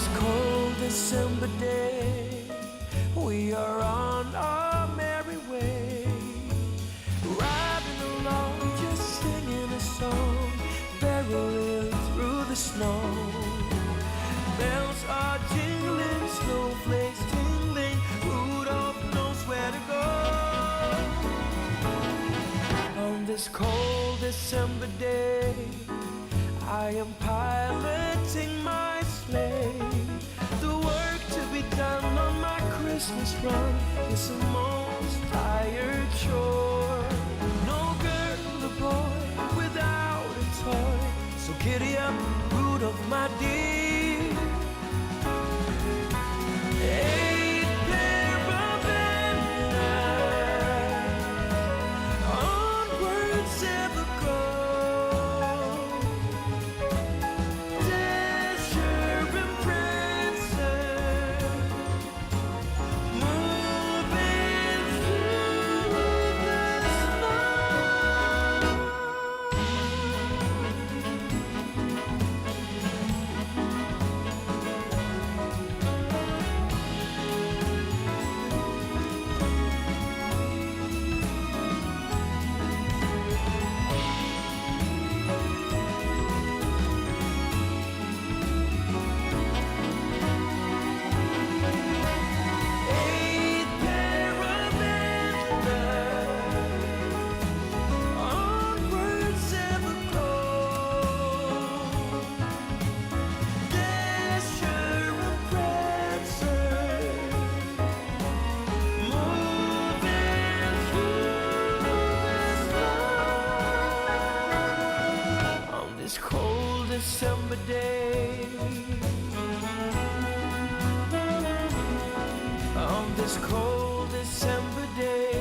this cold December day, we are on our merry way, riding along, just singing a song, barreling through the snow. Bells are jingling, snowflakes tingling, Rudolph knows where to go. On this cold December day, I am piloting my sleigh. The work to be done on my Christmas run is the most tired chore. No girl or boy without a toy, so giddy up, Rudolph, my dear. Eight pair of antennas, onwards ever go. December day, on this cold December day.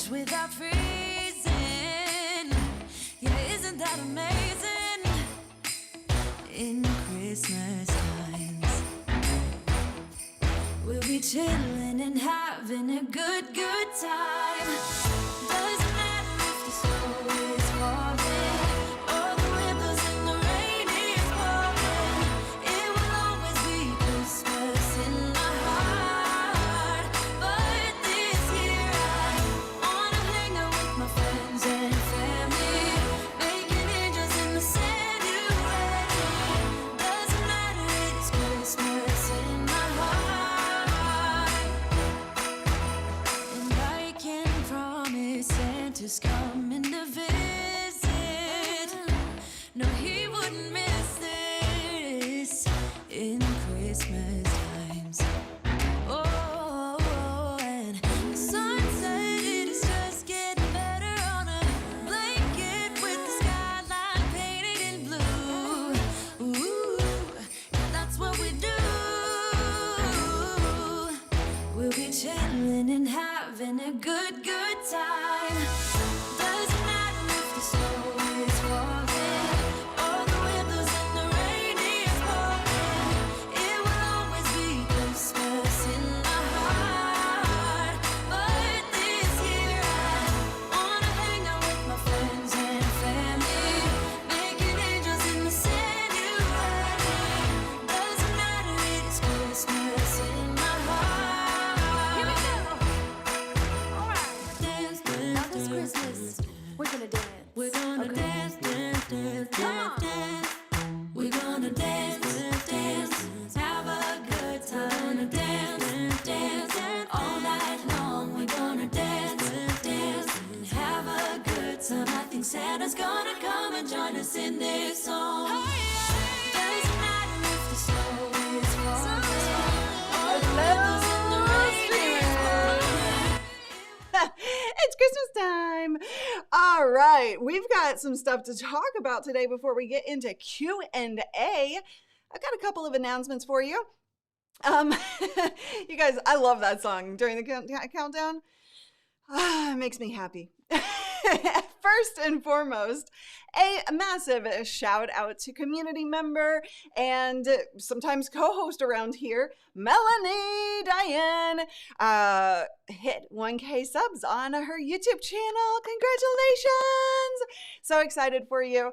ice without freezing. Yeah, isn't that amazing? In Christmas times, we'll be chilling and having a good time. Doesn't matter if the snow is falling or the windows in the rain is pouring. It will always be Christmas in my heart. But this year I wanna hang out with my friends and family, making angels in the sanctuary. Doesn't matter, it's Christmas in my heart. And I can promise Santa's coming to visit. No, he wouldn't miss this in Christmas times. Oh, and the sun said it is just getting better on a blanket with the skyline painted in blue. Ooh, yeah, that's what we do. We'll be chilling and having a good time. Doesn't matter if the snow is falling or the windows in the rain is pouring. It will always be Christmas in my heart. But this year I wanna hang out with my friends and family, making angels in the sanctuary. Doesn't matter, it's Christmas in my heart. Here we go. All right. Dance, dance, this Christmas, we're gonna dance. We're gonna dance, dance, dance, dance, dance. We're gonna dance, dance, dance, have a good time. We're gonna dance, dance, dance, all night long. We're gonna dance, dance, and have a good time. I think Santa's gonna come and join us in this song. Doesn't matter if the snow is falling or the windows in the rain is pouring. It's Christmas time. All right, we've got some stuff to talk about today before we get into Q&A. I've got a couple of announcements for you. You guys, I love that song during the countdown. It makes me happy. First and foremost, a massive shout out to community member and sometimes co-host around here, Melanie Diane. Hit 1K subs on her YouTube channel. Congratulations! So excited for you.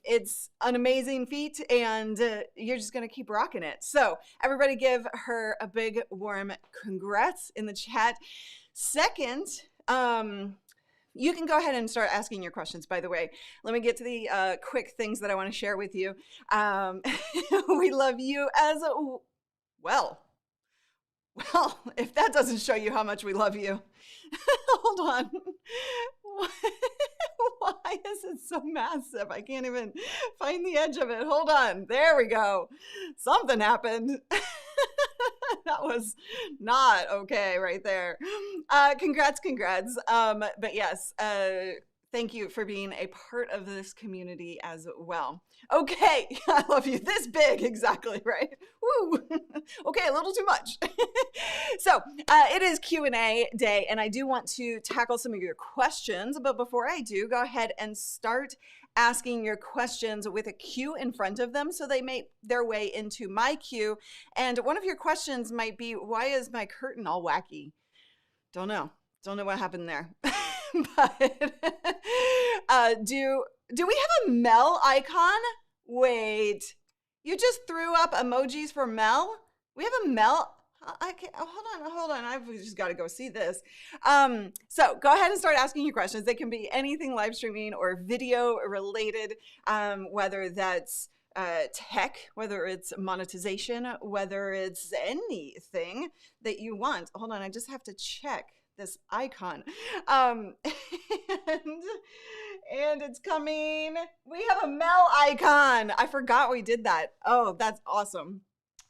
It's an amazing feat and you're just going to keep rocking it. So everybody give her a big warm congrats in the chat. Second, you can go ahead and start asking your questions, by the way. Let me get to the quick things that I want to share with you. We love you as well. Well, if that doesn't show you how much we love you. Hold on. Why is it so massive? I can't even find the edge of it. Hold on. There we go. Something happened. That was not okay right there. Congrats. But yes, thank you for being a part of this community as well. Okay, I love you this big, exactly, right? Woo! Okay, a little too much. So it is Q&A day, and I do want to tackle some of your questions, but before I do, go ahead and start asking your questions with a Q in front of them so they make their way into my queue. And one of your questions might be, why is my curtain all wacky? Don't know what happened there. But do we have a Mel icon? Wait, you just threw up emojis for Mel? We have a Mel? Hold on. I've just got to go see this. So go ahead and start asking your questions. They can be anything live streaming or video related, whether that's tech, whether it's monetization, whether it's anything that you want. Hold on, I just have to check this icon. And it's coming. We have a Mel icon. I forgot we did that. Oh, that's awesome.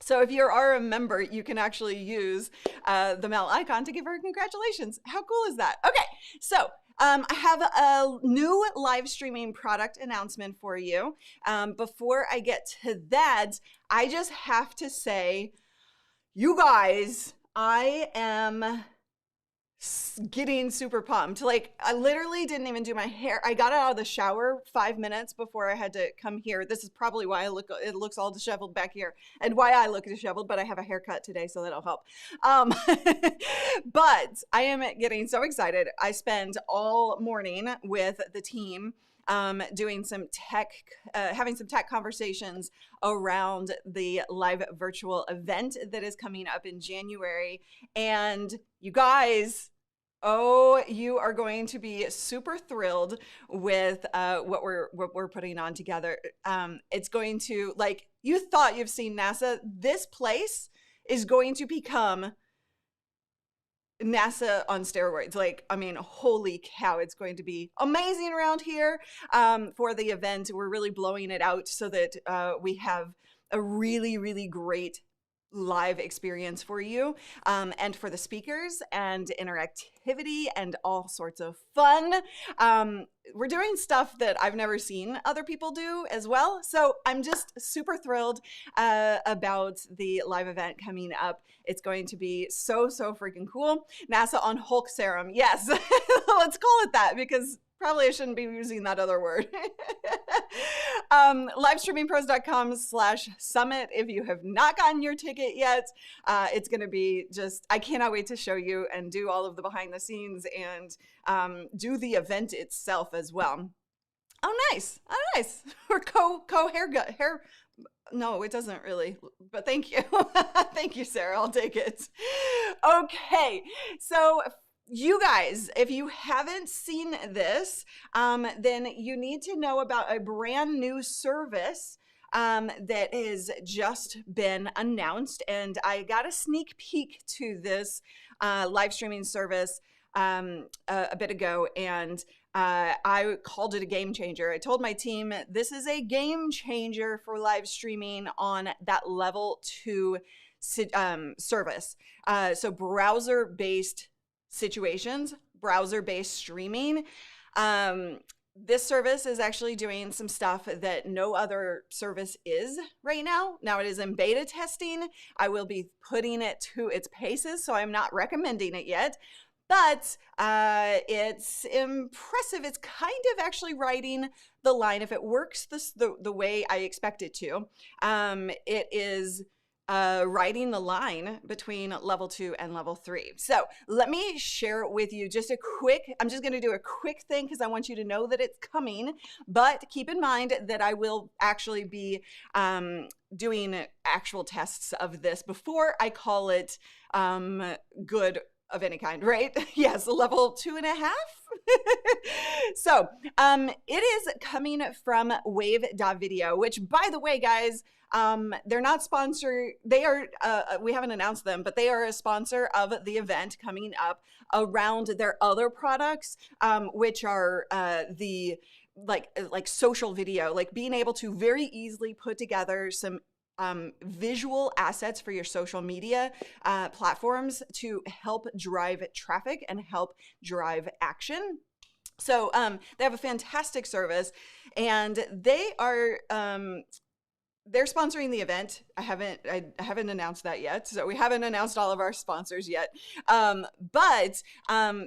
So if you are a member, you can actually use the Mel icon to give her congratulations. How cool is that? Okay, so I have a new live streaming product announcement for you. Before I get to that, I just have to say, you guys, I am getting super pumped. Like, I literally didn't even do my hair. I got out of the shower 5 minutes before I had to come here. This is probably why it looks all disheveled back here, and why I look disheveled, but I have a haircut today, so that'll help. But I am getting so excited. I spent all morning with the team doing some having some tech conversations around the live virtual event that is coming up in January. And you guys, you are going to be super thrilled with what we're putting on together. It's going to, like, you thought you've seen NASA. This place is going to become NASA on steroids. Like, I mean, holy cow, it's going to be amazing around here for the event. We're really blowing it out so that we have a really, really great live experience for you and for the speakers and interactivity and all sorts of fun. We're doing stuff that I've never seen other people do as well. So I'm just super thrilled about the live event coming up. It's going to be so freaking cool. NASA on Hulk serum. Yes, let's call it that, because probably I shouldn't be using that other word. Livestreamingpros.com/summit. If you have not gotten your ticket yet, it's going to be just, I cannot wait to show you and do all of the behind the scenes and do the event itself as well. Oh, nice. Oh, nice. Or hair. No, it doesn't really, but thank you. Thank you, Sarah. I'll take it. Okay. So you guys, if you haven't seen this, then you need to know about a brand new service that has just been announced. And I got a sneak peek to this live streaming service a bit ago, and I called it a game changer. I told my team this is a game changer for live streaming on that level 2 service. So browser-based situations, browser-based streaming. This service is actually doing some stuff that no other service is right now. Now it is in beta testing. I will be putting it to its paces, so I'm not recommending it yet. But it's impressive. It's kind of actually riding the line. If it works the way I expect it to, it is riding the line between level 2 and level 3. So let me share with you just I'm just going to do a quick thing because I want you to know that it's coming. But keep in mind that I will actually be doing actual tests of this before I call it good of any kind, right? Yes, level 2.5. So it is coming from Wave.video, which, by the way, guys, they're not sponsored. They are, we haven't announced them, but they are a sponsor of the event coming up around their other products, which are the like social video, like being able to very easily put together some visual assets for your social media platforms to help drive traffic and help drive action. So they have a fantastic service, and they are they're sponsoring the event. I haven't announced that yet, so we haven't announced all of our sponsors yet. But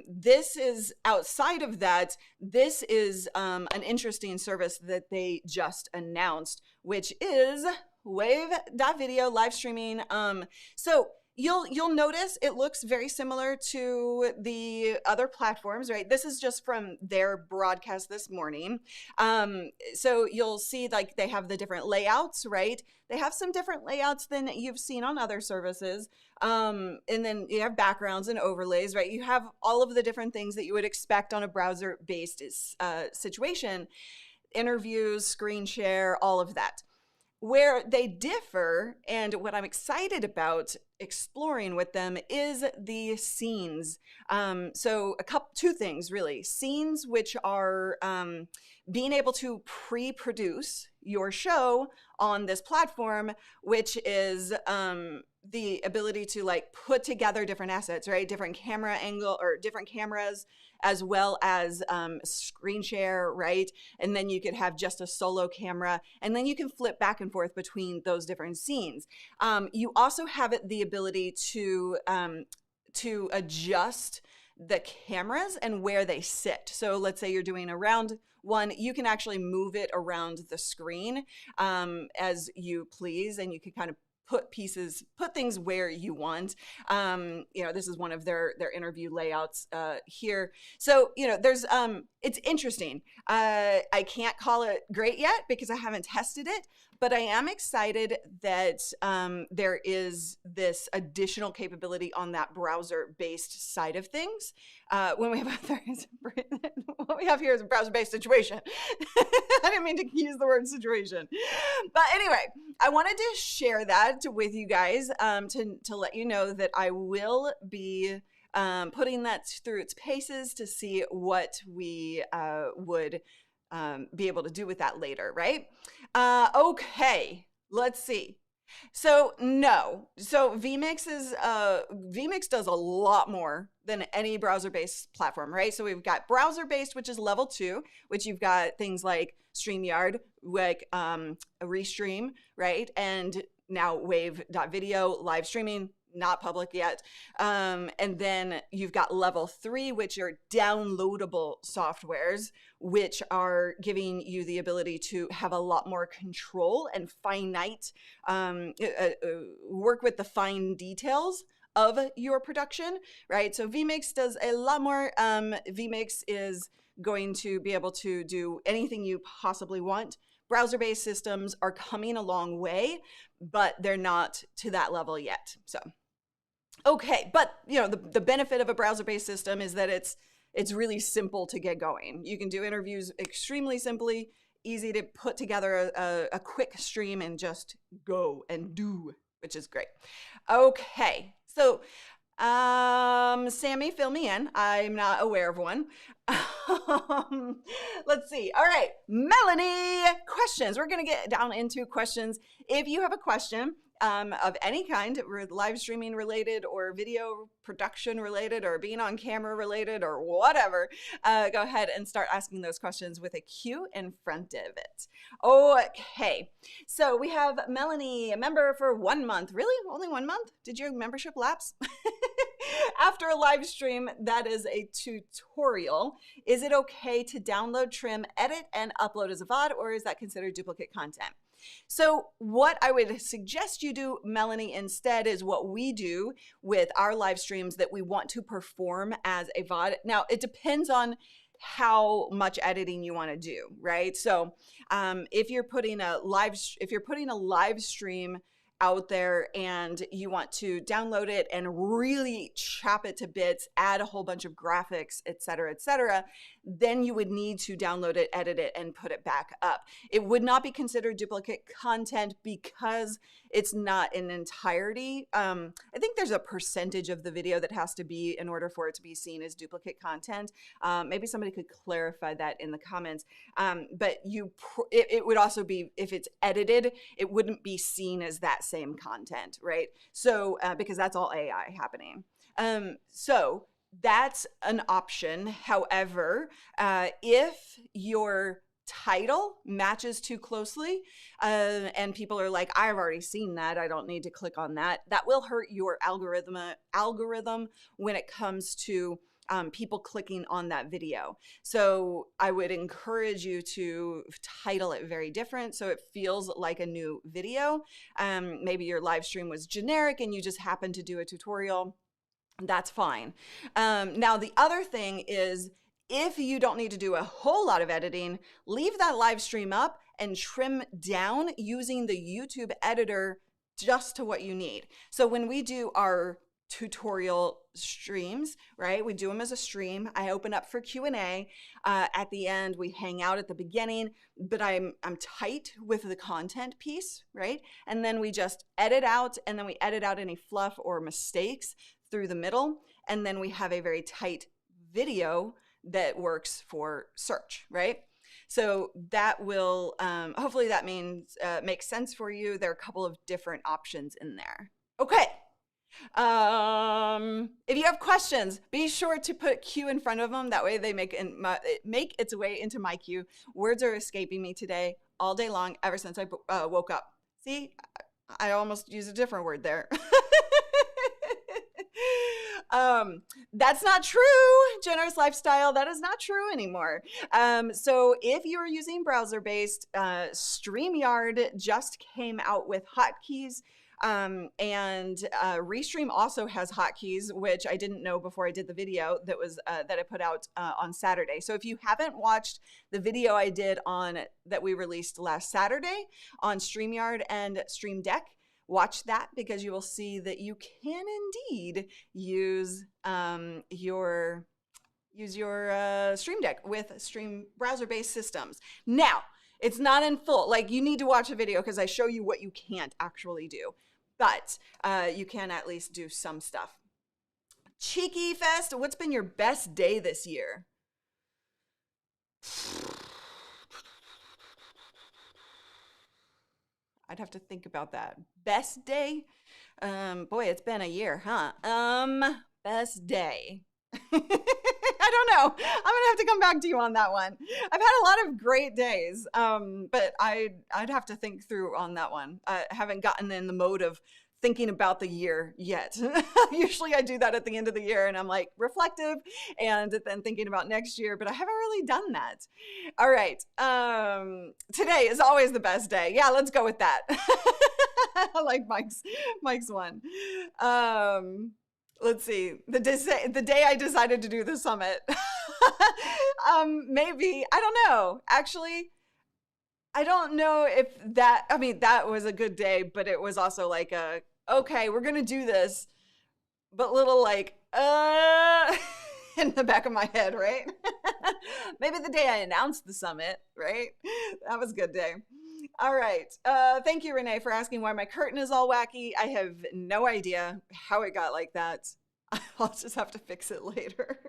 this is outside of that. This is an interesting service that they just announced, which is Wave.video live streaming. So you'll notice it looks very similar to the other platforms, right? This is just from their broadcast this morning. So you'll see like they have the different layouts, right? They have some different layouts than you've seen on other services. And then you have backgrounds and overlays, right? You have all of the different things that you would expect on a browser-based situation. Interviews, screen share, all of that. Where they differ, and what I'm excited about exploring with them, is the scenes. So two things really. Scenes, which are being able to pre-produce your show on this platform, which is the ability to like put together different assets, right? Different camera angle or different cameras, as well as screen share, right? And then you could have just a solo camera, and then you can flip back and forth between those different scenes. You also have the ability to adjust the cameras and where they sit. So let's say you're doing a round one, you can actually move it around the screen as you please, and you can kind of put things where you want. You know, this is one of their interview layouts here. So, you know, there's, it's interesting. I can't call it great yet because I haven't tested it, but I am excited that there is this additional capability on that browser-based side of things. When we have what we have here is a browser-based situation. I didn't mean to use the word situation. But anyway, I wanted to share that with you guys to let you know that I will be putting that through its paces to see what we would be able to do with that later, right? Okay, let's see. So vMix does a lot more than any browser-based platform, right? So we've got browser-based, which is level 2, which you've got things like Streamyard, like Restream, right? And now Wave.video, live streaming, not public yet. And then you've got level 3, which are downloadable softwares, which are giving you the ability to have a lot more control and finite, work with the fine details of your production, right? So vMix does a lot more. vMix is going to be able to do anything you possibly want. Browser-based systems are coming a long way, but they're not to that level yet. So, okay, but you know, the benefit of a browser-based system is that it's really simple to get going. You can do interviews extremely simply, easy to put together a quick stream and just go and do, which is great. Okay, so Sammy, fill me in. I'm not aware of one. Let's see. All right, Melanie, questions. We're going to get down into questions. If you have a question of any kind, live streaming related or video production related or being on camera related or whatever, go ahead and start asking those questions with a Q in front of it. Okay, so we have Melanie, a member for 1 month. Really? Only 1 month? Did your membership lapse? After a live stream that is a tutorial, is it okay to download, trim, edit, and upload as a VOD, or is that considered duplicate content? So what I would suggest you do, Melanie, instead is what we do with our live streams that we want to perform as a VOD. Now, it depends on how much editing you want to do, right? So if you're putting a live stream out there and you want to download it and really chop it to bits, add a whole bunch of graphics, et cetera, then you would need to download it, edit it, and put it back up. It would not be considered duplicate content because it's not in entirety. I think there's a percentage of the video that has to be in order for it to be seen as duplicate content. Maybe somebody could clarify that in the comments. But it would also be, if it's edited, it wouldn't be seen as that same content, right? So because that's all AI happening. So that's an option. However, if your title matches too closely and people are like, I've already seen that, I don't need to click on that, that will hurt your algorithm when it comes to people clicking on that video. So I would encourage you to title it very different so it feels like a new video. Maybe your live stream was generic and you just happened to do a tutorial. That's fine. Now, the other thing is, if you don't need to do a whole lot of editing, leave that live stream up and trim down using the YouTube editor just to what you need. So when we do our tutorial streams, right, we do them as a stream. I open up for Q&A. At the end, we hang out at the beginning, but I'm tight with the content piece, right? And then we just edit out, and then we edit out any fluff or mistakes through the middle, and then we have a very tight video that works for search, right? So that will, hopefully that means, makes sense for you. There are a couple of different options in there. Okay. If you have questions, be sure to put Q in front of them. That way they make its way into my queue. Words are escaping me today all day long ever since I woke up. See, I almost used a different word there. That's not true. Generous lifestyle, that is not true anymore. So if you're using browser-based, Streamyard just came out with hotkeys. And Restream also has hotkeys, which I didn't know before I did the video that was that I put out on Saturday. So if you haven't watched the video I did on that we released last Saturday on Streamyard and Stream Deck, watch that, because you will see that you can indeed use your Stream Deck with Stream browser-based systems. Now, it's not in full. Like, you need to watch a video because I show you what you can't actually do. But you can at least do some stuff. Cheeky Fest, what's been your best day this year? I'd have to think about that. Best day? Boy, it's been a year, huh? Best day. I don't know. I'm gonna have to come back to you on that one. I've had a lot of great days, but I'd have to think through on that one. I haven't gotten in the mode of thinking about the year yet. Usually I do that at the end of the year and I'm like reflective and then thinking about next year, but I haven't really done that. All right. Today is always the best day. Yeah, let's go with that. I like Mike's one. Let's see, the day I decided to do the summit. Maybe, I don't know. Actually, I don't know if that, I mean, that was a good day, but it was also like okay, we're going to do this, but little like, in the back of my head, right? Maybe the day I announced the summit, right? That was a good day. All right. Thank you, Renee, for asking why my curtain is all wacky. I have no idea how it got like that. I'll just have to fix it later.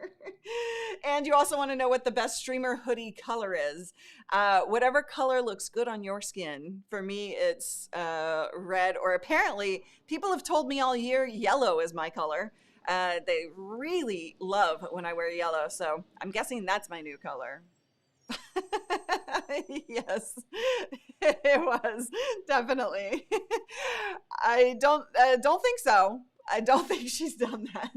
And you also want to know what the best streamer hoodie color is. Whatever color looks good on your skin. For me, it's red, or apparently people have told me all year yellow is my color. They really love when I wear yellow, so I'm guessing that's my new color. Yes, it was definitely. I don't think so. I don't think she's done that.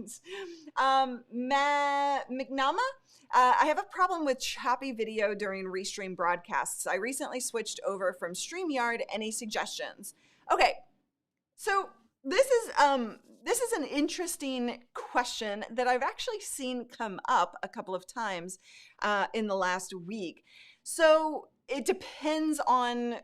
McNama, I have a problem with choppy video during Restream broadcasts. I recently switched over from StreamYard. Any suggestions? Okay, so this is an interesting question that I've actually seen come up a couple of times in the last week. So it depends on,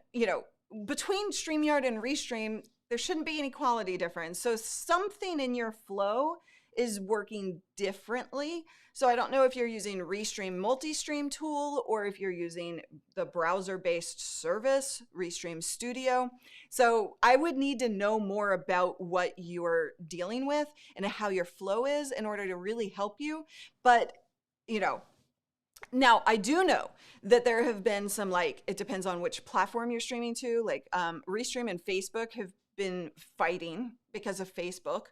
between StreamYard and Restream, there shouldn't be any quality difference. So something in your flow is working differently. So I don't know if you're using Restream multi-stream tool or if you're using the browser-based service, Restream Studio. So I would need to know more about what you're dealing with and how your flow is in order to really help you. But, now I do know that there have been some, it depends on which platform you're streaming to, Restream and Facebook have been fighting because of Facebook.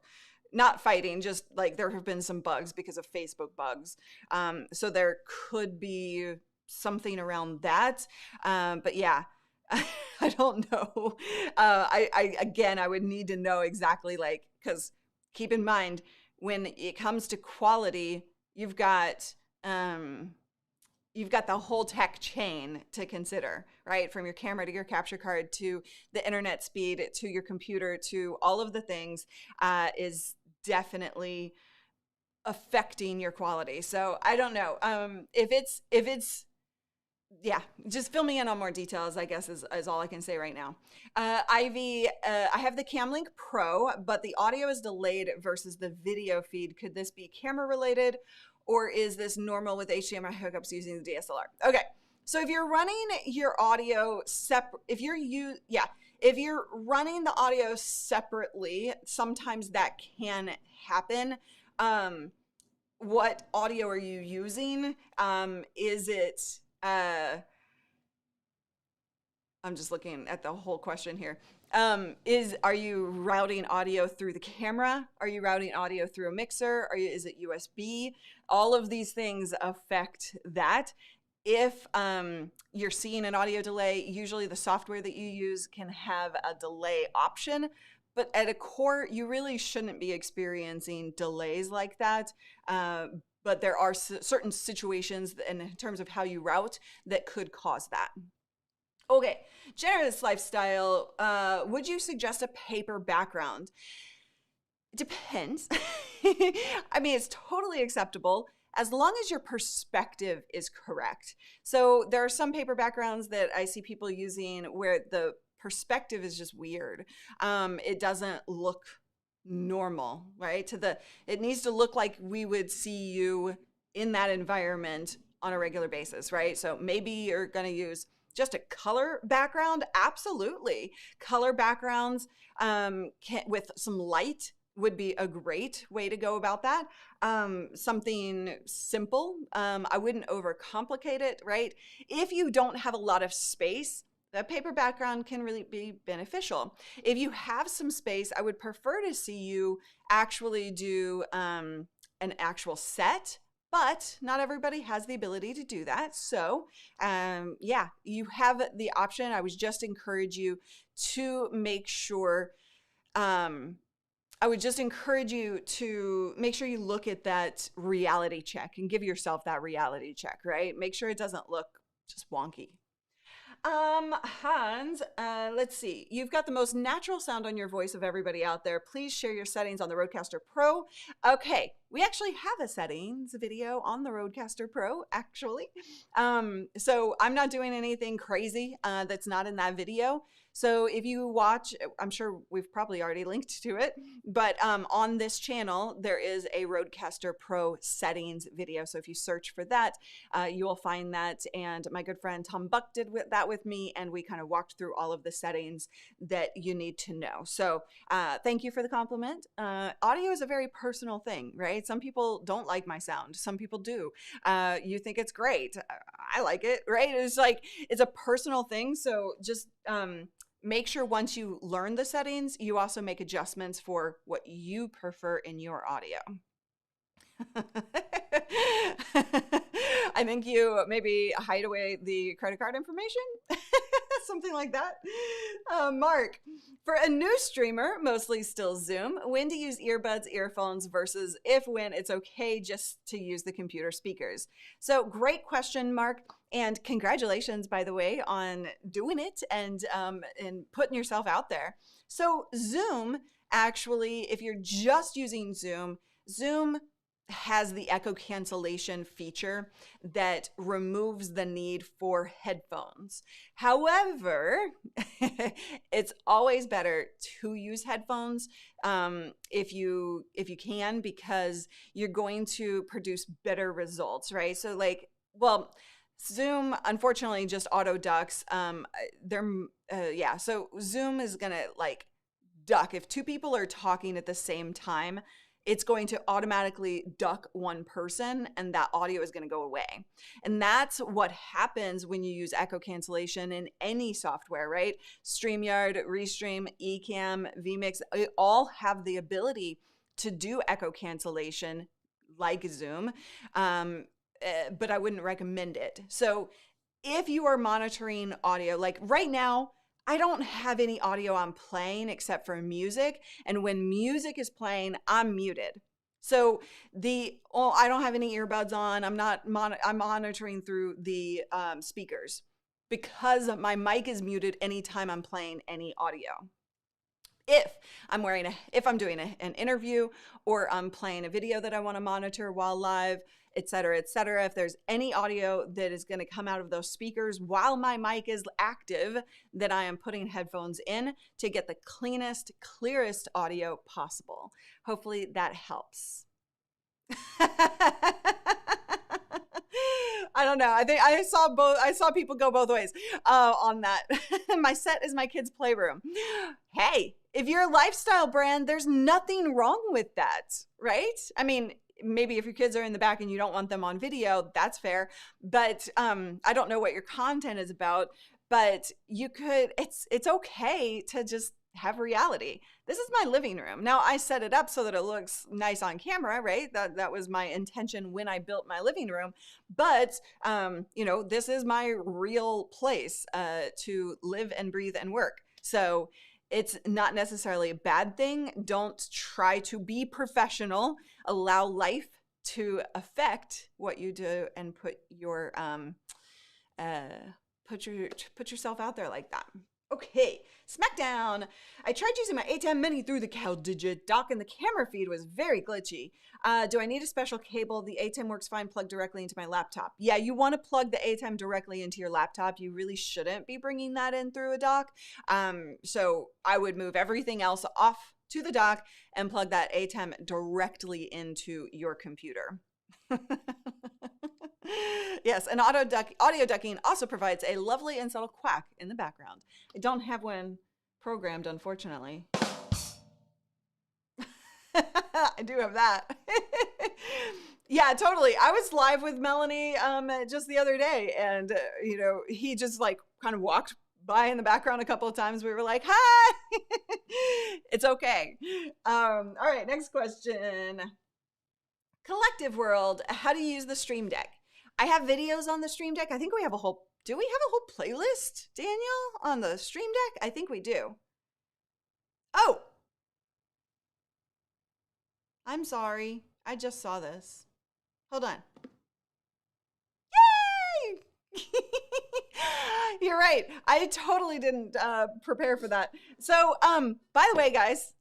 Not fighting, just there have been some bugs because of Facebook bugs. So there could be something around that. But yeah, I don't know. I would need to know exactly, because keep in mind, when it comes to quality, you've got the whole tech chain to consider, right? From your camera to your capture card to the internet speed to your computer to all of the things is definitely affecting your quality. So I don't know. If it's, yeah, just fill me in on more details, I guess is all I can say right now. Ivy, I have the Cam Link Pro, but the audio is delayed versus the video feed. Could this be camera related? Or is this normal with HDMI hookups using the DSLR? Okay, so if you're running your audio if you're running the audio separately, sometimes that can happen. What audio are you using? Is it? I'm just looking at the whole question here. Are you routing audio through the camera? Are you routing audio through a mixer? Is it USB? All of these things affect that. If you're seeing an audio delay, usually the software that you use can have a delay option, but at a core, you really shouldn't be experiencing delays like that. But there are certain situations in terms of how you route that could cause that. Okay, generous lifestyle. Would you suggest a paper background? It depends. I mean, it's totally acceptable as long as your perspective is correct. So there are some paper backgrounds that I see people using where the perspective is just weird. It doesn't look normal, right? It needs to look like we would see you in that environment on a regular basis, right? So maybe you're going to use just a color background. Absolutely. Color backgrounds with some light would be a great way to go about that. Something simple. I wouldn't overcomplicate it, right? If you don't have a lot of space, the paper background can really be beneficial. If you have some space, I would prefer to see you actually do an actual set, but not everybody has the ability to do that. So yeah, you have the option. I would just encourage you to make sure, I would just encourage you to make sure you look at that reality check and give yourself that reality check, right? Make sure it doesn't look just wonky. Hans, let's see. You've got the most natural sound on your voice of everybody out there. Please share your settings on the Rodecaster Pro. Okay, we actually have a settings video on the Rodecaster Pro, actually. So I'm not doing anything crazy that's not in that video. So if you watch, I'm sure we've probably already linked to it, but on this channel, there is a Rodecaster Pro settings video. So if you search for that, you will find that. And my good friend Tom Buck did that with me, and we kind of walked through all of the settings that you need to know. So thank you for the compliment. Audio is a very personal thing, right? Some people don't like my sound. Some people do. You think it's great. I like it, right? It's like, it's a personal thing. So just make sure once you learn the settings, you also make adjustments for what you prefer in your audio. I think you maybe hide away the credit card information, something like that. Mark, for a new streamer, mostly still Zoom, when to use earbuds, earphones versus when it's okay just to use the computer speakers. So great question, Mark. And congratulations, by the way, on doing it and putting yourself out there. So Zoom, actually, if you're just using Zoom, Zoom has the echo cancellation feature that removes the need for headphones. However, it's always better to use headphones if you can, because you're going to produce better results, right? So like, well, Zoom unfortunately just auto ducks. Yeah, so Zoom is gonna like duck if two people are talking at the same time. It's going to automatically duck one person, and that audio is going to go away. And that's what happens when you use echo cancellation in any software, right? Streamyard, Restream, ECAM, vMix, they all have the ability to do echo cancellation like Zoom, but I wouldn't recommend it. So if you are monitoring audio, like right now, I don't have any audio I'm playing except for music. And when music is playing, I'm muted. So I don't have any earbuds on. I'm monitoring through the speakers because my mic is muted anytime I'm playing any audio. If I'm doing an interview or I'm playing a video that I want to monitor while live, et cetera, if there's any audio that is going to come out of those speakers while my mic is active, then I am putting headphones in to get the cleanest, clearest audio possible. Hopefully that helps. I don't know. I think I saw people go both ways on that. My set is my kids' playroom. Hey, if you're a lifestyle brand, there's nothing wrong with that, right? I mean, maybe if your kids are in the back and you don't want them on video, that's fair. But I don't know what your content is about, but it's okay to just have reality. This is my living room. Now I set it up so that it looks nice on camera, right? That was my intention when I built my living room. But, this is my real place to live and breathe and work. So It's not necessarily a bad thing. Don't try to be professional. Allow life to affect what you do and put your put yourself out there like that. Okay, Smackdown. I tried using my ATEM Mini through the Caldigit dock and the camera feed was very glitchy. Do I need a special cable? The ATEM works fine plugged directly into my laptop. Yeah, you want to plug the ATEM directly into your laptop. You really shouldn't be bringing that in through a dock. So I would move everything else off to the dock and plug that ATEM directly into your computer. Yes, and audio ducking also provides a lovely and subtle quack in the background. I don't have one programmed, unfortunately. I do have that. Yeah, totally. I was live with Melanie just the other day, and you know, he just like kind of walked by in the background a couple of times. We were like, hi. It's okay. All right, next question. Collective World, how do you use the Stream Deck? I have videos on the Stream Deck. I think we have a whole, do we have a whole playlist, Daniel, on the Stream Deck? I think we do. Oh, I'm sorry. I just saw this. Hold on. Yay! You're right. I totally didn't prepare for that. So, by the way, guys,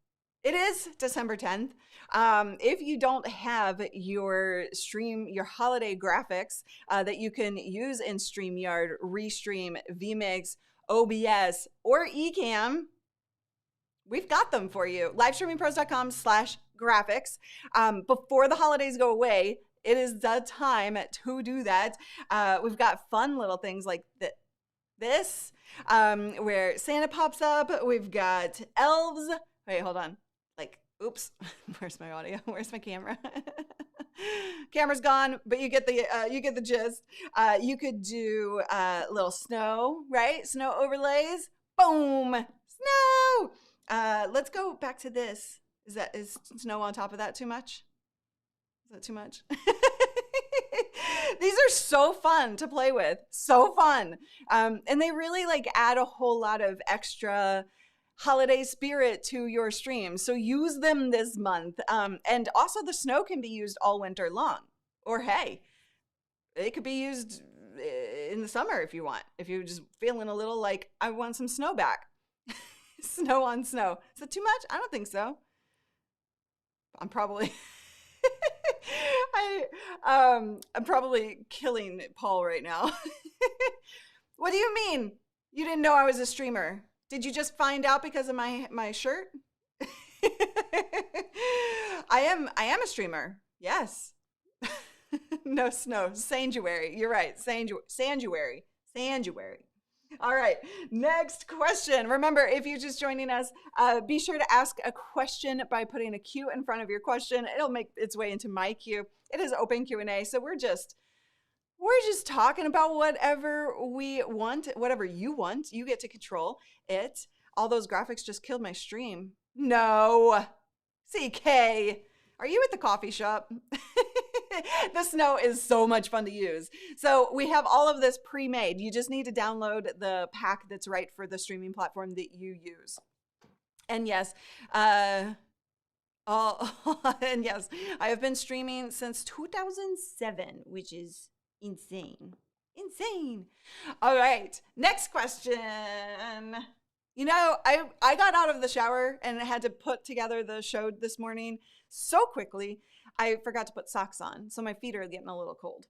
it is December 10th. If you don't have your holiday graphics that you can use in StreamYard, Restream, vMix, OBS, or ECAM, we've got them for you. livestreamingpros.com/graphics. Before the holidays go away, it is the time to do that. We've got fun little things like this, where Santa pops up. We've got elves. Wait, hold on. Like, oops, where's my audio? Where's my camera? Camera's gone, but you get the gist. You could do little snow, right? Snow overlays. Boom, snow. Let's go back to this. Is snow on top of that too much? Is that too much? These are so fun to play with. So fun. And they really like add a whole lot of extra holiday spirit to your stream. So use them this month. And also the snow can be used all winter long. Or hey, it could be used in the summer if you want. If you're just feeling a little like, I want some snow back. Snow on snow. Is that too much? I don't think so. I'm probably I'm probably killing Paul right now. What do you mean? You didn't know I was a streamer? Did you just find out because of my shirt? I am a streamer. Yes. No snow. Sanguary. You're right. Sanguary. All right, next question. Remember, if you're just joining us, be sure to ask a question by putting a Q in front of your question. It'll make its way into my queue. It is open Q&A, so we're just talking about whatever we want, whatever you want. You get to control it. All those graphics just killed my stream. No. CK, are you at the coffee shop? The snow is so much fun to use. So we have all of this pre-made. You just need to download the pack that's right for the streaming platform that you use. And yes, and yes, I have been streaming since 2007, which is insane. Insane. All right, next question. You know, I got out of the shower and had to put together the show this morning so quickly. I forgot to put socks on, so my feet are getting a little cold.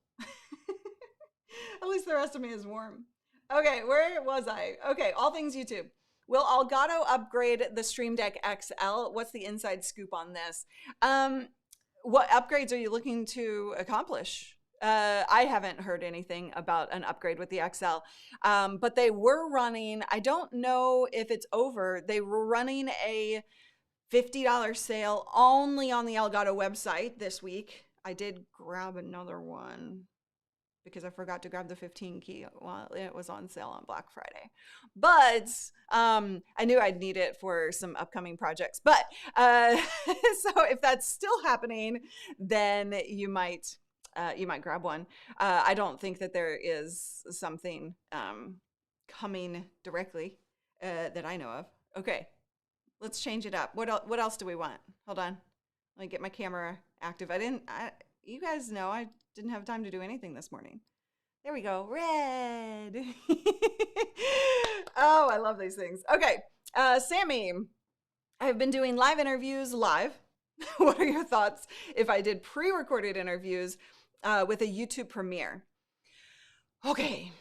At least the rest of me is warm. Okay, where was I? Okay, all things YouTube. Will Elgato upgrade the Stream Deck XL? What's the inside scoop on this? What upgrades are you looking to accomplish? I haven't heard anything about an upgrade with the XL, but they were running, I don't know if it's over, they were running a $50 sale only on the Elgato website this week. I did grab another one because I forgot to grab the 15 key while it was on sale on Black Friday. But I knew I'd need it for some upcoming projects. But so if that's still happening, then you might grab one. I don't think that there is something coming directly that I know of. Okay. Let's change it up. What else do we want? Hold on. Let me get my camera active. You guys know I didn't have time to do anything this morning. There we go. Red. Oh, I love these things. Okay. Sammy, I've been doing live interviews live. What are your thoughts if I did pre-recorded interviews with a YouTube premiere? Okay.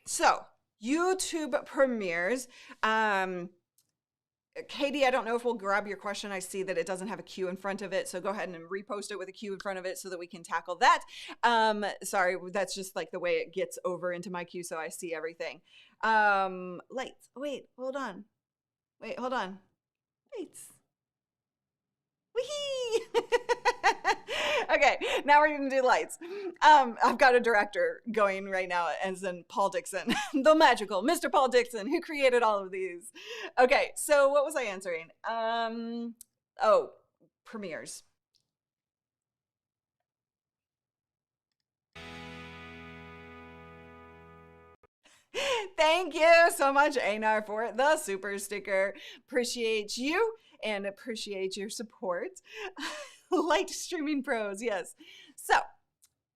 So YouTube premieres. Katie, I don't know if we'll grab your question. I see that it doesn't have a Q in front of it. So go ahead and repost it with a Q in front of it so that we can tackle that. Sorry, that's just like the way it gets over into my queue so I see everything. Lights. Wait, hold on. Lights. Wee! Okay, now we're going to do lights. I've got a director going right now, as in Paul Dixon, the magical Mr. Paul Dixon, who created all of these. Okay, so what was I answering? Oh, premieres. Thank you so much, Einar, for the super sticker. Appreciate you and appreciate your support. Light streaming pros, yes. So,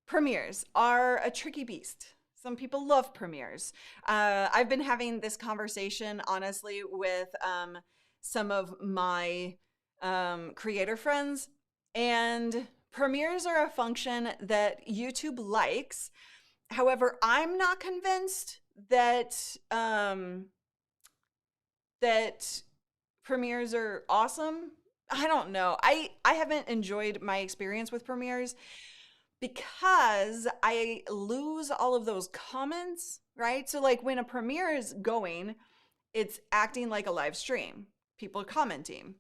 premieres are a tricky beast. Some people love premieres. I've been having this conversation, honestly, with some of my creator friends, and premieres are a function that YouTube likes. However, I'm not convinced that that premieres are awesome. I don't know. I haven't enjoyed my experience with premieres because I lose all of those comments, right? So like when a premiere is going, it's acting like a live stream. People are commenting.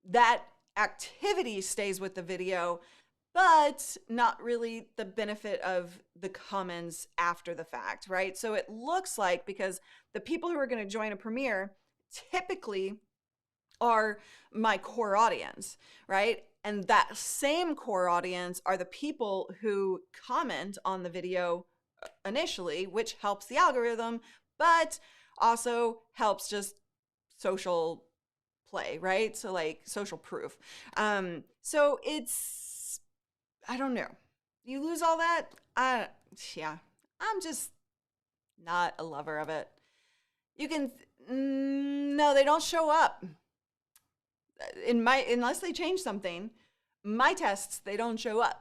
That activity stays with the video, but not really the benefit of the comments after the fact, right? So it looks like, because the people who are going to join a premiere typically are my core audience, right? And that same core audience are the people who comment on the video initially, which helps the algorithm, but also helps just social play, right? So like social proof. So it's, I don't know. You lose all that? Yeah, I'm just not a lover of it. You can, no, they don't show up. Unless they change something, my tests, they don't show up.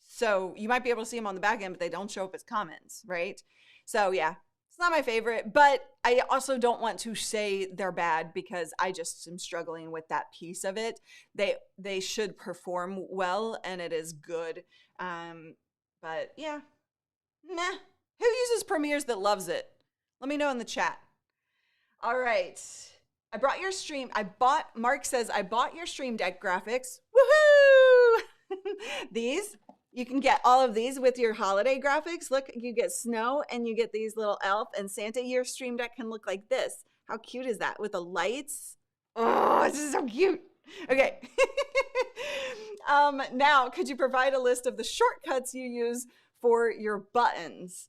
So you might be able to see them on the back end, but they don't show up as comments, right? So yeah, it's not my favorite, but I also don't want to say they're bad because I just am struggling with that piece of it. They should perform well and it is good. But yeah, nah. Who uses premieres that loves it? Let me know in the chat. All right. Mark says, I bought your Stream Deck graphics. Woohoo! These, you can get all of these with your holiday graphics. Look, you get snow and you get these little elf and Santa. Your Stream Deck can look like this. How cute is that? With the lights. Oh, this is so cute. Okay. Now, could you provide a list of the shortcuts you use for your buttons?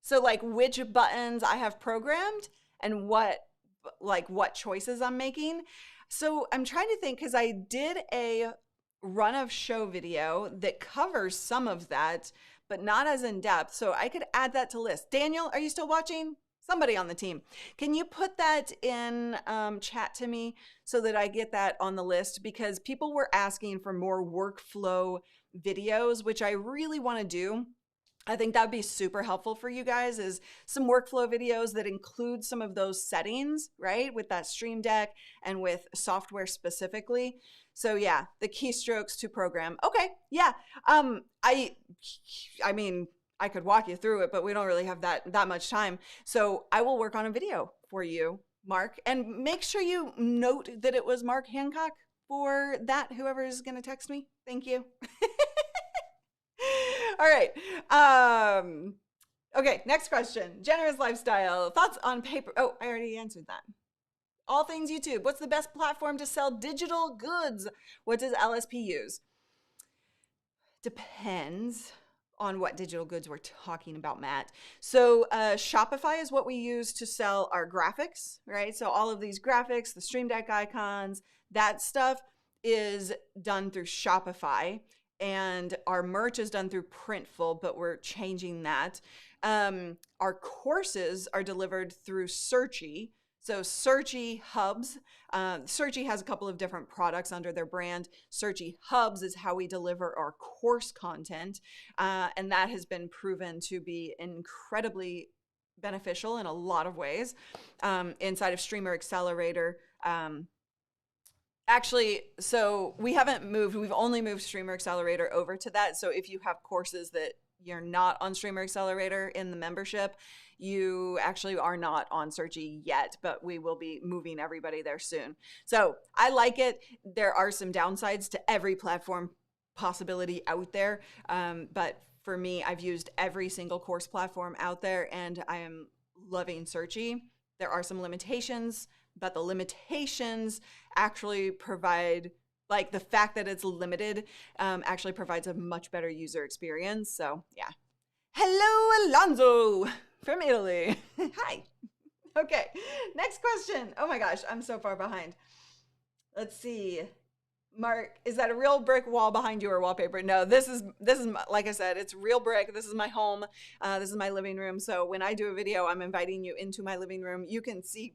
So like which buttons I have programmed and what choices I'm making. So I'm trying to think, because I did a run of show video that covers some of that, but not as in depth. So I could add that to list. Daniel, are you still watching? Somebody on the team. Can you put that in chat to me so that I get that on the list? Because people were asking for more workflow videos, which I really want to do. I think that'd be super helpful for you guys, is some workflow videos that include some of those settings, right? With that Stream Deck and with software specifically. So yeah, the keystrokes to program. Okay, yeah. I mean, I could walk you through it, but we don't really have that much time. So I will work on a video for you, Mark, and make sure you note that it was Mark Hancock for that, whoever is going to text me. Thank you. All right. Okay, next question. Generous lifestyle. Thoughts on paper? Oh, I already answered that. All things YouTube. What's the best platform to sell digital goods? What does LSP use? Depends on what digital goods we're talking about, Matt. So Shopify is what we use to sell our graphics, right? So all of these graphics, the Stream Deck icons, that stuff is done through Shopify. And our merch is done through Printful, but we're changing that. Our courses are delivered through Searchy. So Searchy Hubs, Searchy has a couple of different products under their brand. Searchy Hubs is how we deliver our course content. And that has been proven to be incredibly beneficial in a lot of ways. Inside of Streamer Accelerator, actually, so we haven't moved, we've only moved Streamer Accelerator over to that. So if you have courses that you're not on Streamer Accelerator in the membership, you actually are not on Searchy yet, but we will be moving everybody there soon. So I like it. There are some downsides to every platform possibility out there. But for me, I've used every single course platform out there and I am loving Searchy. There are some limitations, but the limitations actually provide, like the fact that it's limited actually provides a much better user experience. So yeah. Hello, Alonso from Italy. Hi. Okay, next question. Oh my gosh, I'm so far behind. Let's see. Mark, is that a real brick wall behind you or wallpaper? No, this is like I said, it's real brick. This is my home. This is my living room. So when I do a video, I'm inviting you into my living room. You can see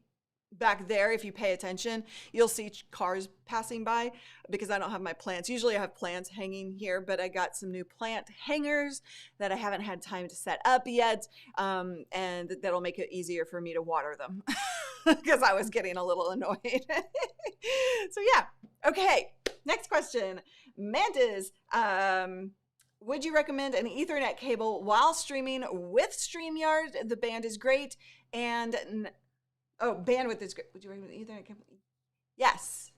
back there, if you pay attention, you'll see cars passing by because I don't have my plants. Usually I have plants hanging here, but I got some new plant hangers that I haven't had time to set up yet. And that'll make it easier for me to water them because I was getting a little annoyed. So yeah. Okay. Next question. Mantis, would you recommend an Ethernet cable while streaming with StreamYard? The band is great. And bandwidth is great. Would you recommend an Ethernet cable? Yes.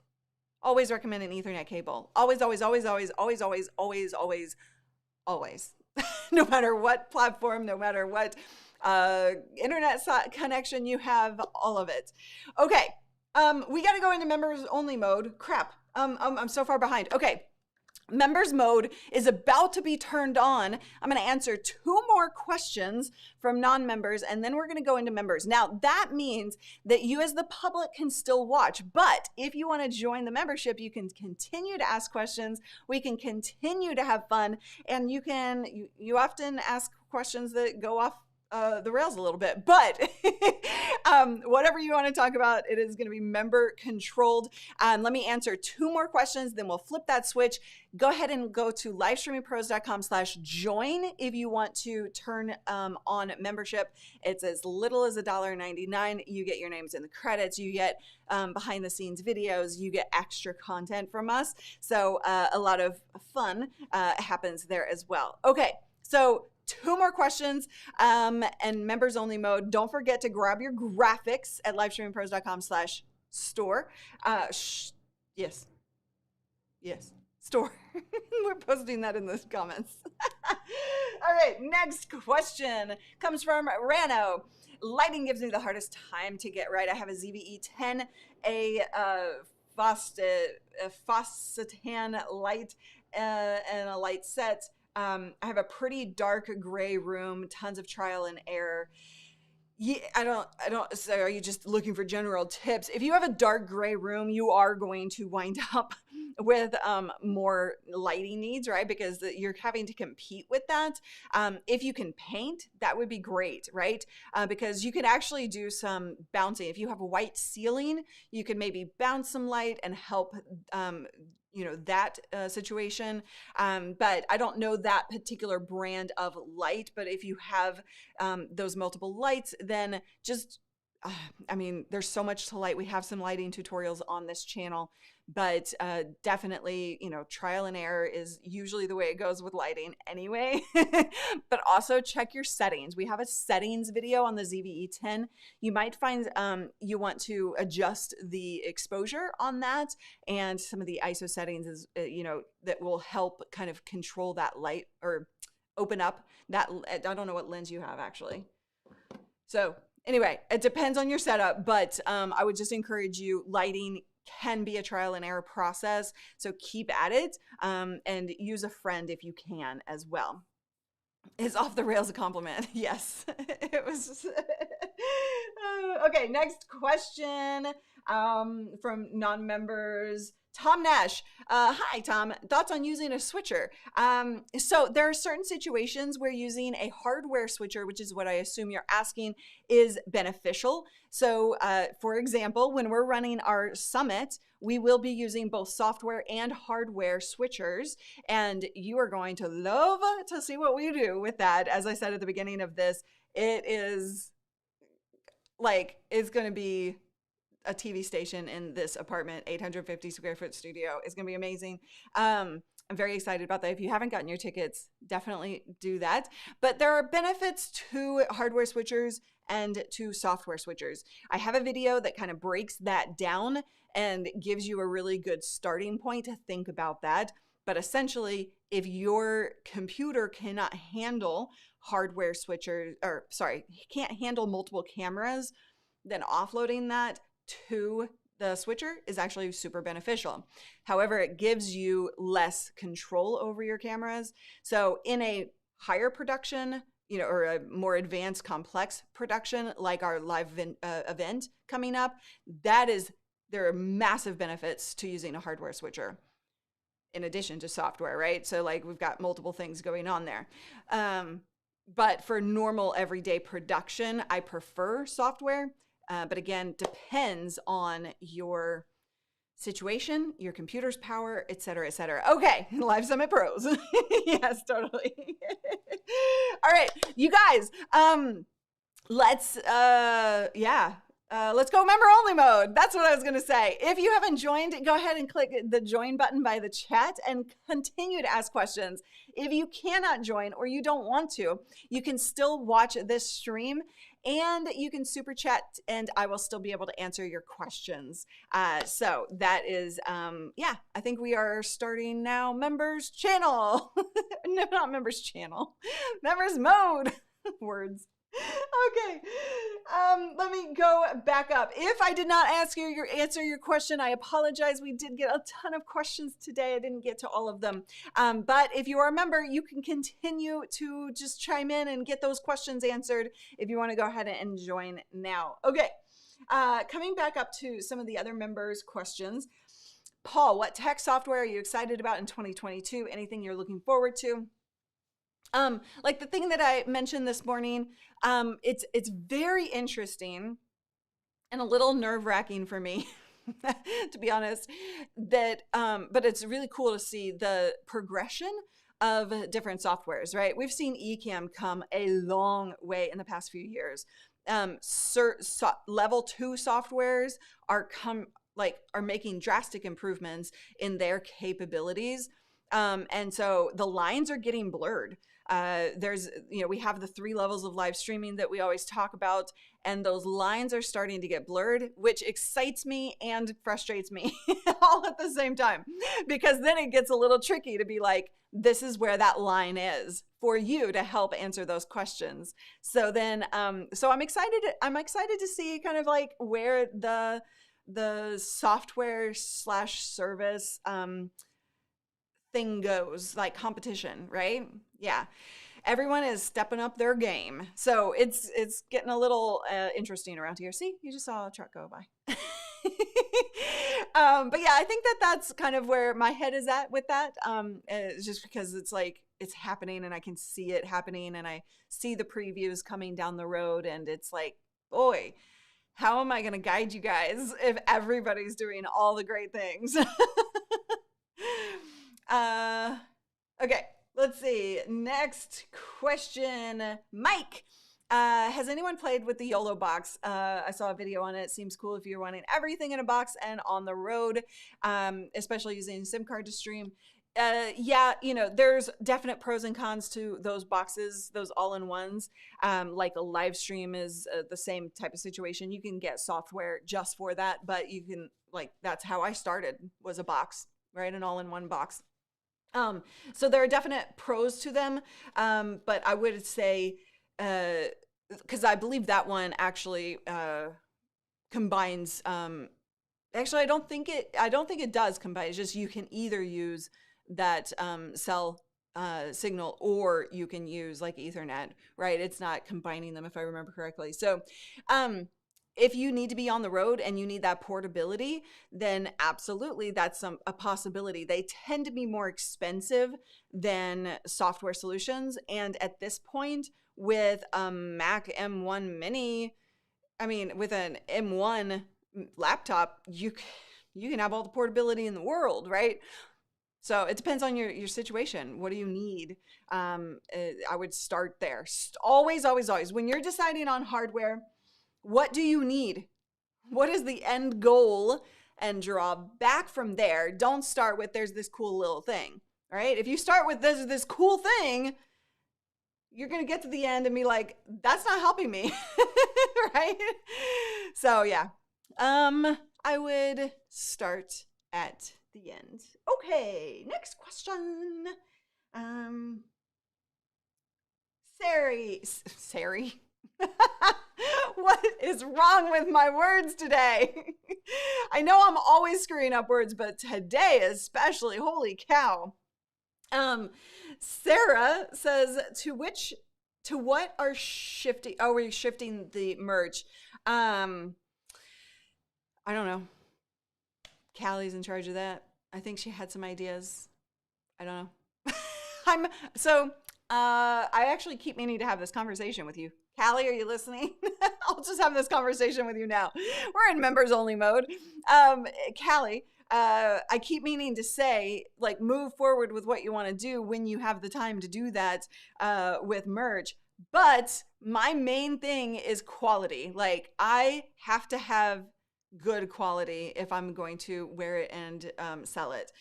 Always recommend an Ethernet cable. Always, always, always, always, always, always, always, always, always. No matter what platform, no matter what internet connection you have, all of it. Okay. We got to go into members only mode. Crap. I'm so far behind. Okay. Members mode is about to be turned on. I'm going to answer 2 more questions from non-members, and then we're going to go into members. Now, that means that you as the public can still watch, but if you want to join the membership, you can continue to ask questions. We can continue to have fun, and you often ask questions that go off the rails a little bit, but whatever you want to talk about, it is going to be member controlled. Let me answer 2 more questions, then we'll flip that switch. Go ahead and go to livestreamingpros.com/join if you want to turn on membership. It's as little as $1.99. You get your names in the credits. You get behind the scenes videos. You get extra content from us. So a lot of fun happens there as well. Okay, so 2 more questions and members only mode. Don't forget to grab your graphics at livestreamingpros.com/store. Yes, store. We're posting that in the comments. All right, next question comes from Rano. Lighting gives me the hardest time to get right. I have a ZV-E10, a Fossetan light and a light set. I have a pretty dark gray room, tons of trial and error. Yeah, I don't, so are you just looking for general tips? If you have a dark gray room, you are going to wind up with more lighting needs, right? Because you're having to compete with that. If you can paint, that would be great, right? Because you can actually do some bouncing. If you have a white ceiling, you can maybe bounce some light and help that situation. But I don't know that particular brand of light, but if you have those multiple lights, then just, there's so much to light. We have some lighting tutorials on this channel, but definitely, trial and error is usually the way it goes with lighting anyway. But also check your settings. We have a settings video on the ZV-E10. You might find you want to adjust the exposure on that, and some of the ISO settings is that will help kind of control that light or open up that. I don't know what lens you have actually. So anyway, it depends on your setup, but I would just encourage you. Lighting can be a trial and error process, so keep at it and use a friend if you can as well. Is off the rails a compliment? Yes, it was. Okay, next question from non-members. Tom Nash. Hi, Tom. Thoughts on using a switcher? So there are certain situations where using a hardware switcher, which is what I assume you're asking, is beneficial. So for example, when we're running our summit, we will be using both software and hardware switchers, and you are going to love to see what we do with that. As I said at the beginning of this, it is like, it's going to be a TV station in this apartment, 850 square foot studio. It's going to be amazing. I'm very excited about that. If you haven't gotten your tickets, definitely do that. But there are benefits to hardware switchers and to software switchers. I have a video that kind of breaks that down and gives you a really good starting point to think about that. But essentially, if your computer cannot handle hardware switchers, or sorry, can't handle multiple cameras, then offloading that to the switcher is actually super beneficial. However, it gives you less control over your cameras. So in a higher production, or a more advanced complex production like our live event coming up, there are massive benefits to using a hardware switcher in addition to software, right? So like we've got multiple things going on there. But for normal everyday production, I prefer software. But again, depends on your situation, your computer's power, et cetera, et cetera. Okay, Live Summit Pros. Yes, totally. All right, you guys, let's go member only mode. That's what I was gonna say. If you haven't joined, go ahead and click the join button by the chat and continue to ask questions. If you cannot join or you don't want to, you can still watch this stream and you can super chat and I will still be able to answer your questions. So that is, I think we are starting now members channel. No, not members channel, members mode. Words. Okay, let me go back up. If I did not answer your question, I apologize. We did get a ton of questions today. I didn't get to all of them. But if you are a member, you can continue to just chime in and get those questions answered if you want to go ahead and join now. Okay, coming back up to some of the other members' questions. Paul, what tech software are you excited about in 2022? Anything you're looking forward to? Like the thing that I mentioned this morning, it's very interesting and a little nerve-wracking for me, to be honest, that, but it's really cool to see the progression of different softwares, right? We've seen ECAM come a long way in the past few years. Level 2 softwares are making drastic improvements in their capabilities. And so the lines are getting blurred. We have the 3 levels of live streaming that we always talk about, and those lines are starting to get blurred, which excites me and frustrates me all at the same time, because then it gets a little tricky to be like, this is where that line is for you to help answer those questions. So then, so I'm excited to see kind of like where the software / service, thing goes, like competition, right? Yeah, everyone is stepping up their game, so it's getting a little interesting around here. See, you just saw a truck go by. But yeah, I think that's kind of where my head is at with that, just because it's like it's happening and I can see it happening and I see the previews coming down the road, and it's like, boy, how am I going to guide you guys if everybody's doing all the great things? Okay, let's see. Next question. Mike, has anyone played with the YoloBox? I saw a video on it. It seems cool if you're wanting everything in a box and on the road, especially using a SIM card to stream. Yeah, there's definite pros and cons to those boxes, those all-in-ones. Like a live stream is the same type of situation. You can get software just for that, but you can, that's how I started, was a box, right? An all-in-one box. So there are definite pros to them, but I would say, because I believe that one actually combines. Actually, I don't think it does combine. It's just you can either use that cell signal, or you can use like Ethernet, right? It's not combining them, if I remember correctly. So if you need to be on the road and you need that portability, then absolutely that's a possibility. They tend to be more expensive than software solutions. And at this point, with a Mac M1 Mini, I mean, with an M1 laptop, you can have all the portability in the world, right? So it depends on your situation. What do you need? I would start there. Always, always, always. When you're deciding on hardware, what do you need? What is the end goal? And draw back from there. Don't start with there's this cool little thing, right? If you start with this cool thing, you're going to get to the end and be like, that's not helping me, right? So yeah, I would start at the end. Okay, next question. Sari. What is wrong with my words today? I know I'm always screwing up words, but today especially, holy cow. Sarah says, to what are shifting? Oh, we're shifting the merch. I don't know. Callie's in charge of that. I think she had some ideas. I don't know. I actually keep meaning to have this conversation with you. Callie, are you listening? I'll just have this conversation with you now. We're in members only mode. Callie, I keep meaning to say, like, move forward with what you want to do when you have the time to do that with merch. But my main thing is quality. Like, I have to have good quality if I'm going to wear it and sell it.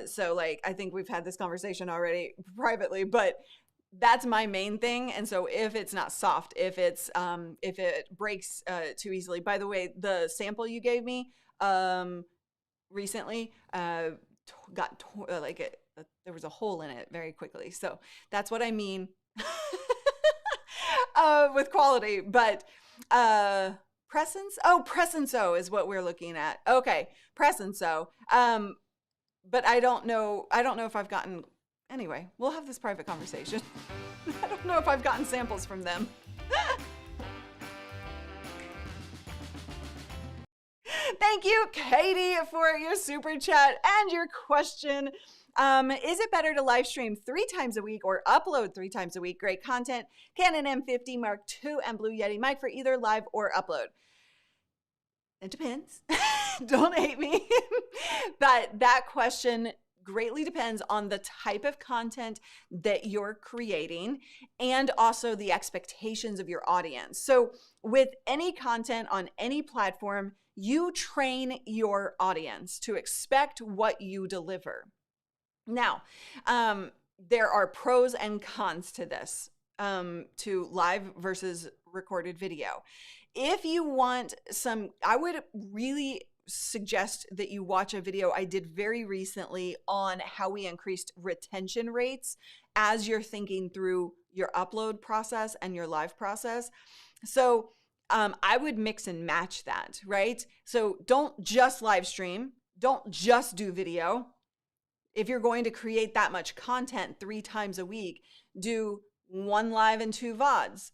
So, like, I think we've had this conversation already privately, but that's my main thing. And so if it's not soft, if it breaks too easily. By the way, the sample you gave me recently there was a hole in it very quickly. So that's what I mean with quality. But Press and Sew is what we're looking at. Okay, Press and Sew. But I don't know if I've gotten. Anyway, we'll have this private conversation. I don't know if I've gotten samples from them. Thank you, Katie, for your super chat and your question. Is it better to live stream 3 times a week or upload 3 times a week? Great content. Canon M50, Mark II, and Blue Yeti mic for either live or upload. It depends. Don't hate me. But that question greatly depends on the type of content that you're creating and also the expectations of your audience. So with any content on any platform, you train your audience to expect what you deliver. Now, there are pros and cons to this, to live versus recorded video. If you want I would really suggest that you watch a video I did very recently on how we increased retention rates as you're thinking through your upload process and your live process. So I would mix and match that, right? So don't just live stream, don't just do video. If you're going to create that much content 3 times a week, do 1 live and 2 VODs,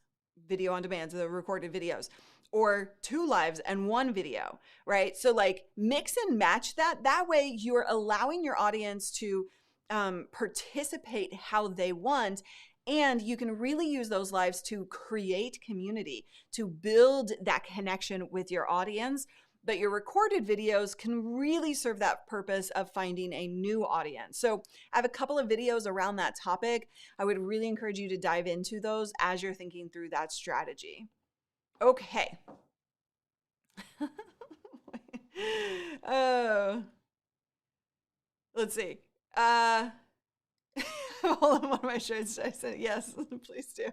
video on demand, the recorded videos, or 2 lives and 1 video, right? So like mix and match that. That way you're allowing your audience to participate how they want. And you can really use those lives to create community, to build that connection with your audience. But your recorded videos can really serve that purpose of finding a new audience. So I have a couple of videos around that topic. I would really encourage you to dive into those as you're thinking through that strategy. Okay. Let's see. Hold on, one of my shirts. I said yes, please do.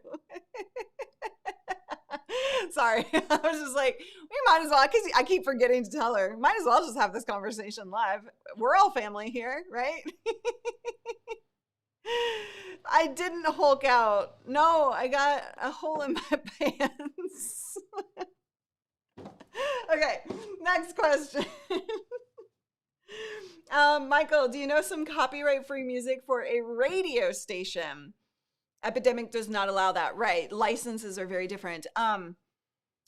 Sorry, I was just like, we might as well, because I keep forgetting to tell her, might as well just have this conversation live. We're all family here, right? I didn't Hulk out. No, I got a hole in my pants. Okay, next question. Michael, do you know some copyright-free music for a radio station? Epidemic does not allow that, right? Licenses are very different.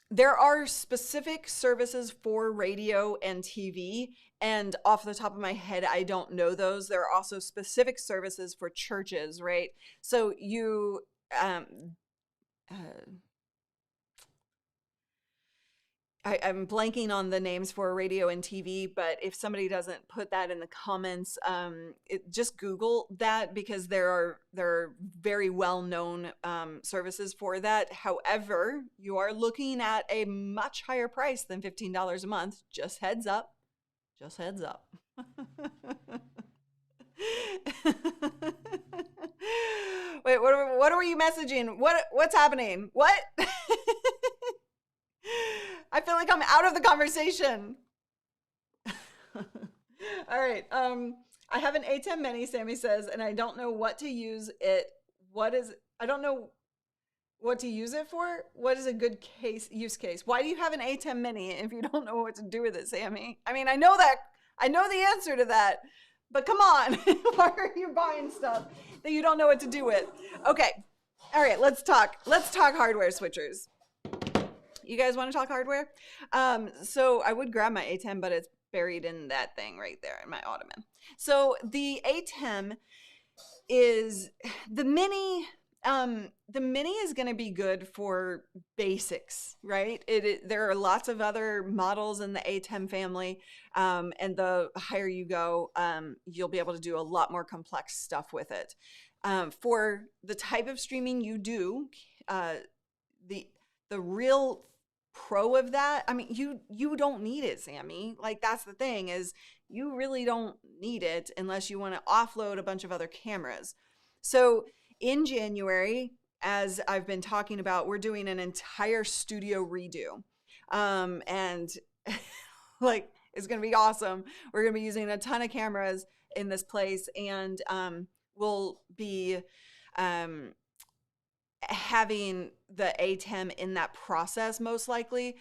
There are specific services for radio and TV, and off the top of my head, I don't know those. There are also specific services for churches, right? So you, I'm blanking on the names for radio and TV, but if somebody doesn't put that in the comments, just Google that, because there are very well-known services for that. However, you are looking at a much higher price than $15 a month. Just heads up. Just heads up. Wait, what are you messaging? What's happening? What? I feel like I'm out of the conversation. All right. I have an ATEM Mini, Sammy says, and I don't know what to use it. I don't know what to use it for. What is a good use case? Why do you have an ATEM Mini if you don't know what to do with it, Sammy? I mean, I know the answer to that, but come on. Why are you buying stuff that you don't know what to do with? Okay. All right, let's talk hardware switchers. You guys want to talk hardware? So I would grab my ATEM, but it's buried in that thing right there in my ottoman. So the ATEM is the Mini. The Mini is going to be good for basics, right? There are lots of other models in the ATEM family, and the higher you go, you'll be able to do a lot more complex stuff with it. For the type of streaming you do, the real pro of that, I mean, you don't need it, Sammy. Like, that's the thing, is you really don't need it unless you want to offload a bunch of other cameras. So in January, as I've been talking about, we're doing an entire studio redo. And like, it's going to be awesome. We're going to be using a ton of cameras in this place, and we'll be having the ATEM in that process, most likely,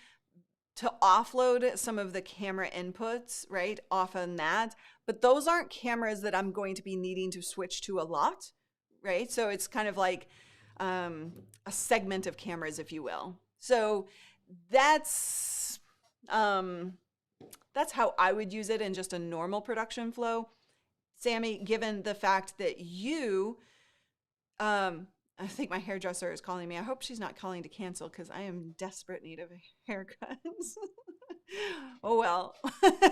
to offload some of the camera inputs, right, off on that. But those aren't cameras that I'm going to be needing to switch to a lot, right? So it's kind of like a segment of cameras, if you will. So that's how I would use it in just a normal production flow. Sammy, given the fact that you, I think my hairdresser is calling me. I hope she's not calling to cancel, because I am in desperate need of a haircut. Oh, well,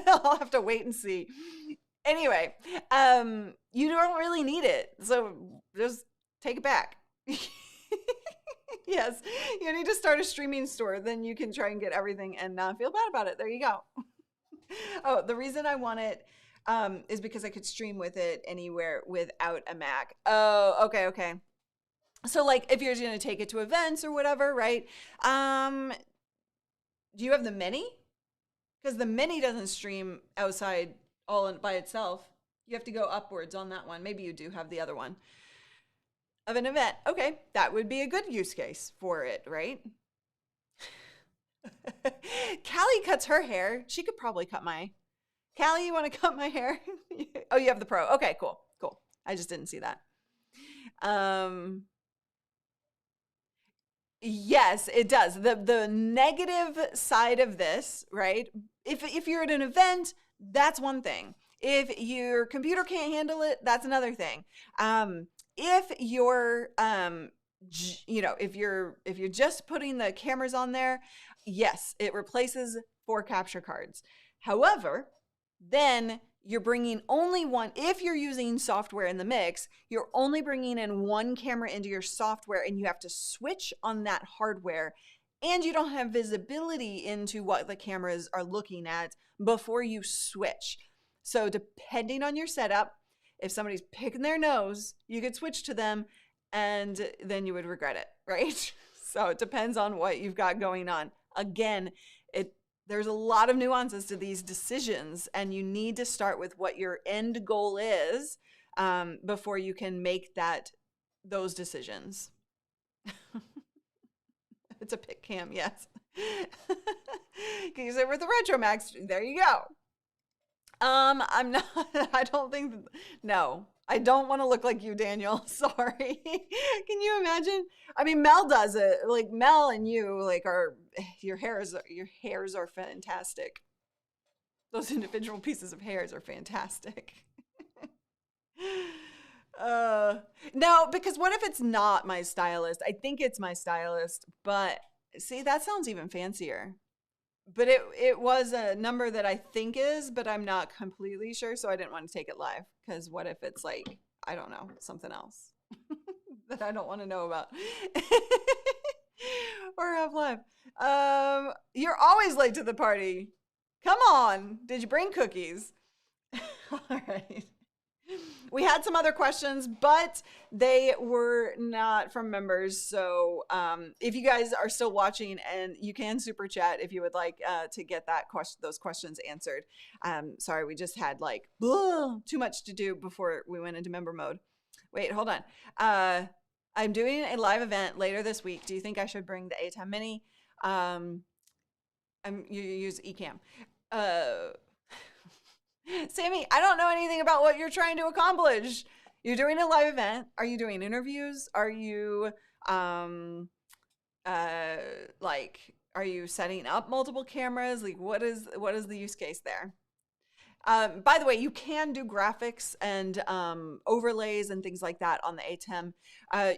I'll have to wait and see. Anyway, you don't really need it, so just take it back. Yes, you need to start a streaming store. Then you can try and get everything and not feel bad about it. There you go. Oh, the reason I want it is because I could stream with it anywhere without a Mac. Oh, okay. So like, if you're going to take it to events or whatever, right? Do you have the Mini? Because the Mini doesn't stream outside all by itself. You have to go upwards on that one. Maybe you do have the other one of an event. Okay, that would be a good use case for it, right? Callie cuts her hair. She could probably cut my... Callie, you want to cut my hair? Oh, you have the Pro. Okay, cool. I just didn't see that. Yes, it does. The negative side of this, right? If you're at an event, that's one thing. If your computer can't handle it, that's another thing. If you're, if you're just putting the cameras on there, yes, it replaces 4 capture cards. However, then you're bringing only one. If you're using software in the mix, you're only bringing in one camera into your software, and you have to switch on that hardware, and you don't have visibility into what the cameras are looking at before you switch. So depending on your setup, if somebody's picking their nose, you could switch to them, and then you would regret it, right? So it depends on what you've got going on. Again, there's a lot of nuances to these decisions, and you need to start with what your end goal is before you can make those decisions. It's a pick cam, yes. Use it with the Retro Max. There you go. I'm not, I don't think, no, I don't want to look like you, Daniel. Sorry. Can you imagine? I mean, Mel does it. Like Mel and you, like, your hairs are fantastic. Those individual pieces of hairs are fantastic. No, because what if it's not my stylist? I think it's my stylist, but see, that sounds even fancier. But it was a number that I think is, but I'm not completely sure, so I didn't want to take it live. Because what if it's like, I don't know, something else that I don't want to know about or have live. You're always late to the party. Come on. Did you bring cookies? All right. We had some other questions, but they were not from members. So if you guys are still watching, and you can super chat if you would like to get those questions answered. Sorry, we just had like too much to do before we went into member mode. Wait, hold on. I'm doing a live event later this week. Do you think I should bring the ATEM Mini? You use ECAM. Sammy, I don't know anything about what you're trying to accomplish. You're doing a live event. Are you doing interviews? Are you are you setting up multiple cameras? Like, what is the use case there? By the way, you can do graphics and overlays and things like that on the ATEM.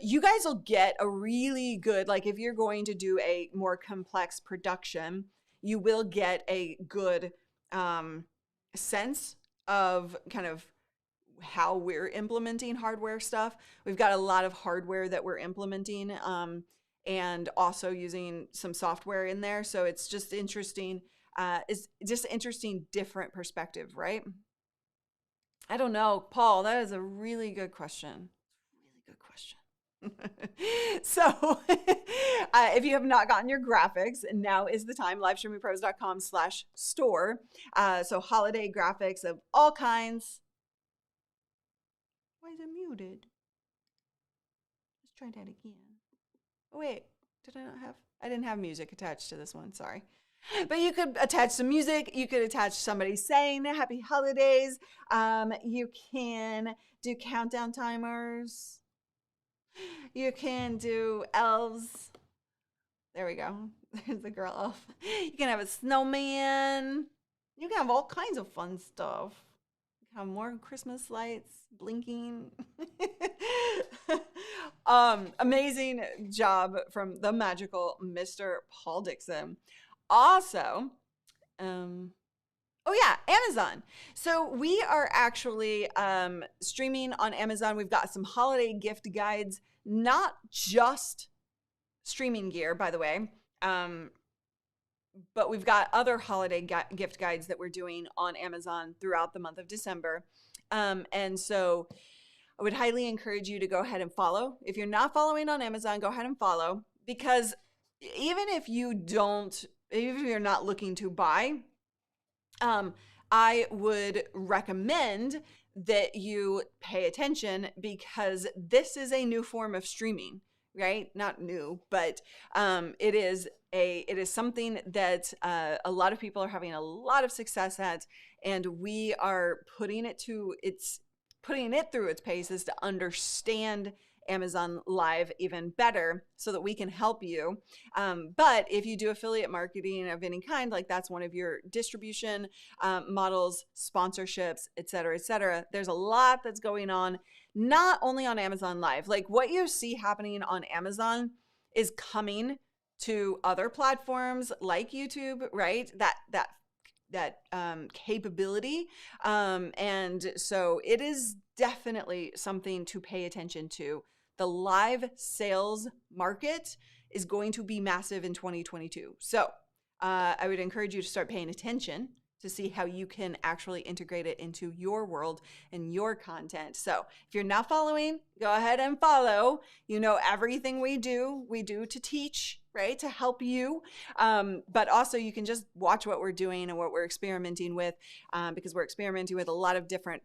You guys will get a really good, like if you're going to do a more complex production, you will get a good sense of kind of how we're implementing hardware stuff. We've got a lot of hardware that we're implementing and also using some software in there. So it's just interesting. It's just interesting, different perspective, right? I don't know, Paul, that is a really good question. Really good question. So if you have not gotten your graphics, now is the time. livestreamingpros.com/store. So holiday graphics of all kinds. Why is it muted? Let's try that again. Oh wait, I didn't have music attached to this one, sorry. But you could attach some music. You could attach somebody saying happy holidays. You can do countdown timers. You can do elves. There we go. There's the girl elf. You can have a snowman. You can have all kinds of fun stuff. You can have more Christmas lights blinking. Amazing job from the magical Mr. Paul Dixon. Also, oh yeah, Amazon. So we are actually streaming on Amazon. We've got some holiday gift guides, not just streaming gear, by the way, but we've got other holiday gift guides that we're doing on Amazon throughout the month of December. And so I would highly encourage you to go ahead and follow. If you're not following on Amazon, go ahead and follow, because even if you're not looking to buy, I would recommend that you pay attention, because this is a new form of streaming, right? Not new, but it is something that a lot of people are having a lot of success at, and we are putting it through its paces to understand Amazon Live even better, so that we can help you. But if you do affiliate marketing of any kind, like that's one of your distribution models, sponsorships, et cetera, there's a lot that's going on, not only on Amazon Live. Like what you see happening on Amazon is coming to other platforms like YouTube, right? That capability. And so it is definitely something to pay attention to. The live sales market is going to be massive in 2022. So I would encourage you to start paying attention to see how you can actually integrate it into your world and your content. So if you're not following, go ahead and follow. You know, everything we do to teach, right? To help you. But also you can just watch what we're doing and what we're experimenting with, because we're experimenting with a lot of different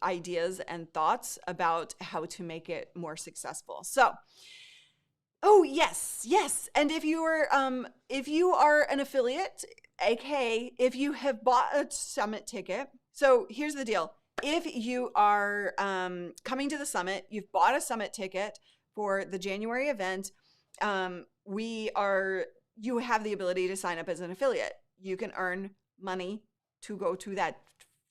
ideas and thoughts about how to make it more successful. So, oh yes. And if you are an affiliate, aka if you have bought a summit ticket, So here's the deal. If you are coming to the summit, you've bought a summit ticket for the January event, you have the ability to sign up as an affiliate. You can earn money to go to that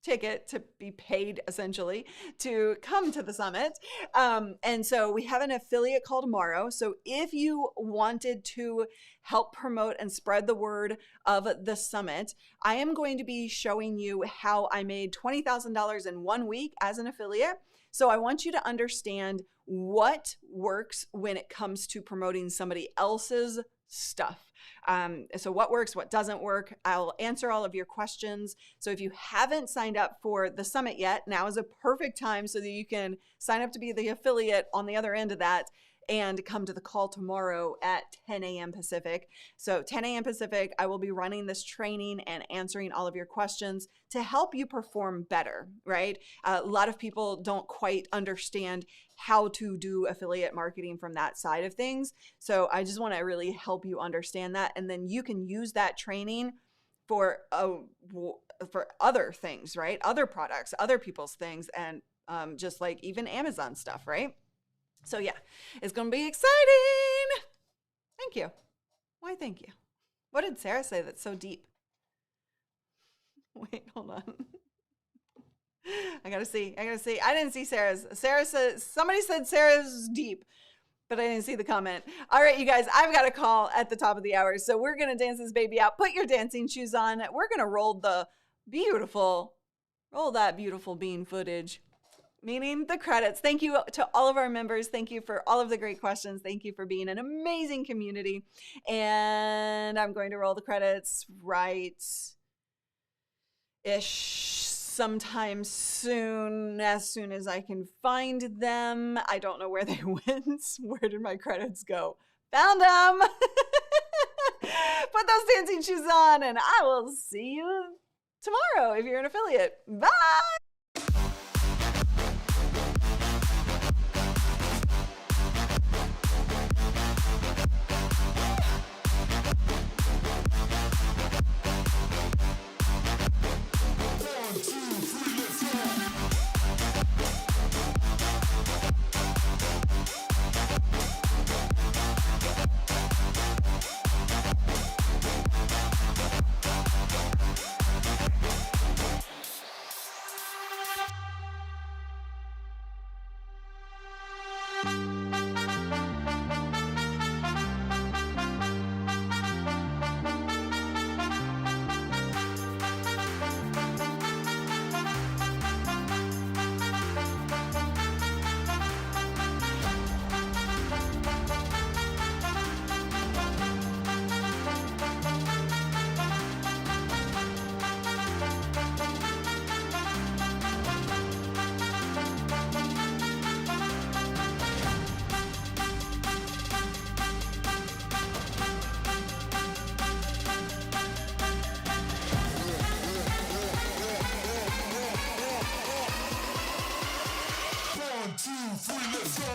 ticket, to be paid essentially to come to the summit. And so we have an affiliate call tomorrow. So if you wanted to help promote and spread the word of the summit, I am going to be showing you how I made $20,000 in 1 week as an affiliate. So I want you to understand what works when it comes to promoting somebody else's stuff. So what works, what doesn't work. I'll answer all of your questions. So if you haven't signed up for the summit yet, now is a perfect time so that you can sign up to be the affiliate on the other end of that and come to the call tomorrow at 10 a.m. Pacific. So 10 a.m. Pacific, I will be running this training and answering all of your questions to help you perform better, right? A lot of people don't quite understand how to do affiliate marketing from that side of things. So I just want to really help you understand that. And then you can use that training for other things, right? Other products, other people's things, and just like even Amazon stuff, right? So yeah, it's going to be exciting. Thank you. Why thank you? What did Sarah say that's so deep? Wait, hold on. I gotta see. I didn't see Sarah's. Sarah said, somebody said Sarah's deep, but I didn't see the comment. All right, you guys, I've got a call at the top of the hour. So we're going to dance this baby out. Put your dancing shoes on. We're going to roll that beautiful bean footage, meaning the credits. Thank you to all of our members. Thank you for all of the great questions. Thank you for being an amazing community. And I'm going to roll the credits right-ish sometime soon as I can find them. I don't know where they went. Where did my credits go? Found them. Put those dancing shoes on and I will see you tomorrow if you're an affiliate. Bye. One, two, three, let's go.